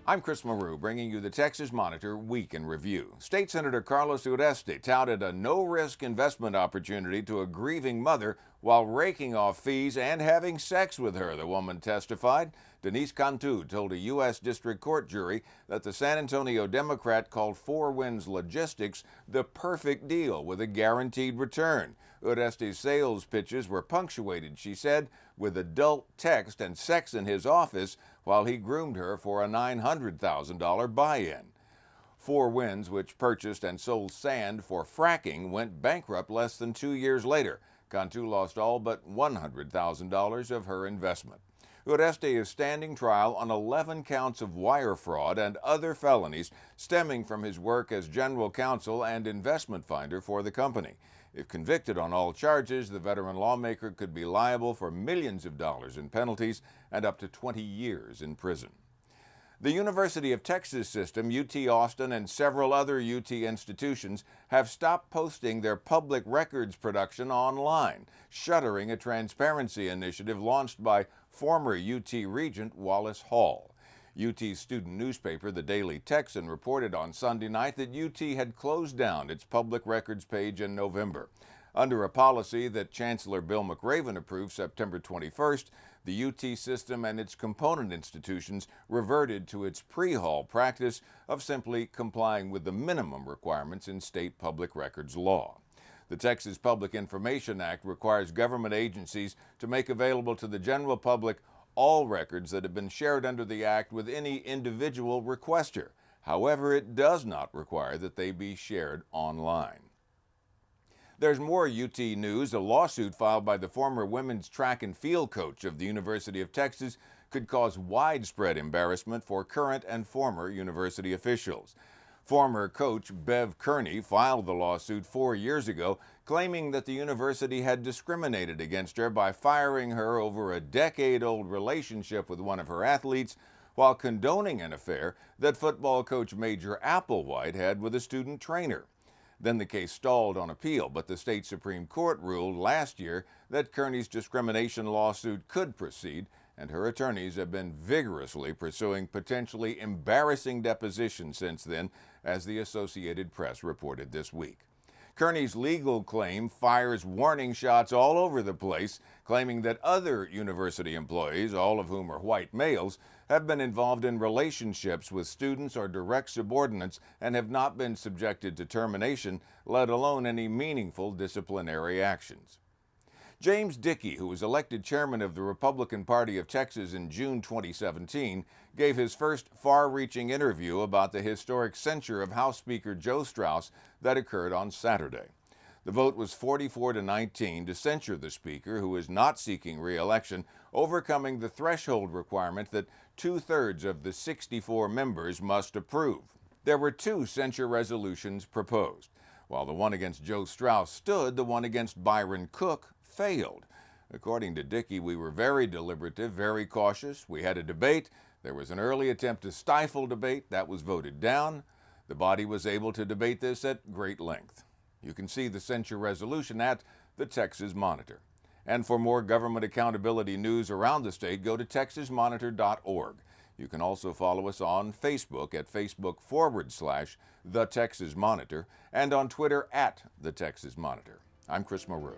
I'm Chris Maru, bringing you the Texas Monitor Week in Review. State Senator Carlos Uresti touted a no-risk investment opportunity to a grieving mother while raking off fees and having sex with her, the woman testified. Denise Cantu told a U.S. District Court jury that the San Antonio Democrat called Four Winds Logistics the perfect deal with a guaranteed return. Uresti's sales pitches were punctuated, she said, with adult text and sex in his office while he groomed her for a $900,000 buy-in. Four Winds, which purchased and sold sand for fracking, went bankrupt less than 2 years later. Cantu lost all but $100,000 of her investment. Uresti is standing trial on 11 counts of wire fraud and other felonies stemming from his work as general counsel and investment finder for the company. If convicted on all charges, the veteran lawmaker could be liable for millions of dollars in penalties and up to 20 years in prison. The University of Texas system, UT Austin, and several other UT institutions have stopped posting their public records production online, shuttering a transparency initiative launched by former UT Regent Wallace Hall. UT's student newspaper, the Daily Texan, reported on Sunday night that UT had closed down its public records page in November. Under a policy that Chancellor Bill McRaven approved September 21st, the UT system and its component institutions reverted to its pre-Hall practice of simply complying with the minimum requirements in state public records law. The Texas Public Information Act requires government agencies to make available to the general public all records that have been shared under the Act with any individual requester. However, it does not require that they be shared online. There's more UT news. A lawsuit filed by the former women's track and field coach of the University of Texas could cause widespread embarrassment for current and former university officials. Former coach Bev Kearney filed the lawsuit 4 years ago, claiming that the university had discriminated against her by firing her over a decade-old relationship with one of her athletes, while condoning an affair that football coach Major Applewhite had with a student trainer. Then the case stalled on appeal, but the state Supreme Court ruled last year that Kearney's discrimination lawsuit could proceed, and her attorneys have been vigorously pursuing potentially embarrassing depositions since then, as the Associated Press reported this week. Kearney's legal claim fires warning shots all over the place, claiming that other university employees, all of whom are white males, have been involved in relationships with students or direct subordinates and have not been subjected to termination, let alone any meaningful disciplinary actions. James Dickey, who was elected chairman of the Republican Party of Texas in June 2017, gave his first far-reaching interview about the historic censure of House Speaker Joe Straus that occurred on Saturday. The vote was 44-19 to censure the speaker, who is not seeking re-election, overcoming the threshold requirement that 2/3 of the 64 members must approve. There were 2 censure resolutions proposed. While the one against Joe Straus stood, the one against Byron Cook failed. According to Dickey, we were very deliberative, very cautious. We had a debate. There was an early attempt to stifle debate. That was voted down. The body was able to debate this at great length. You can see the censure resolution at the Texas Monitor. And for more government accountability news around the state, go to texasmonitor.org. You can also follow us on Facebook at Facebook.com/The Texas Monitor and on Twitter at The Texas Monitor. I'm Chris Maru.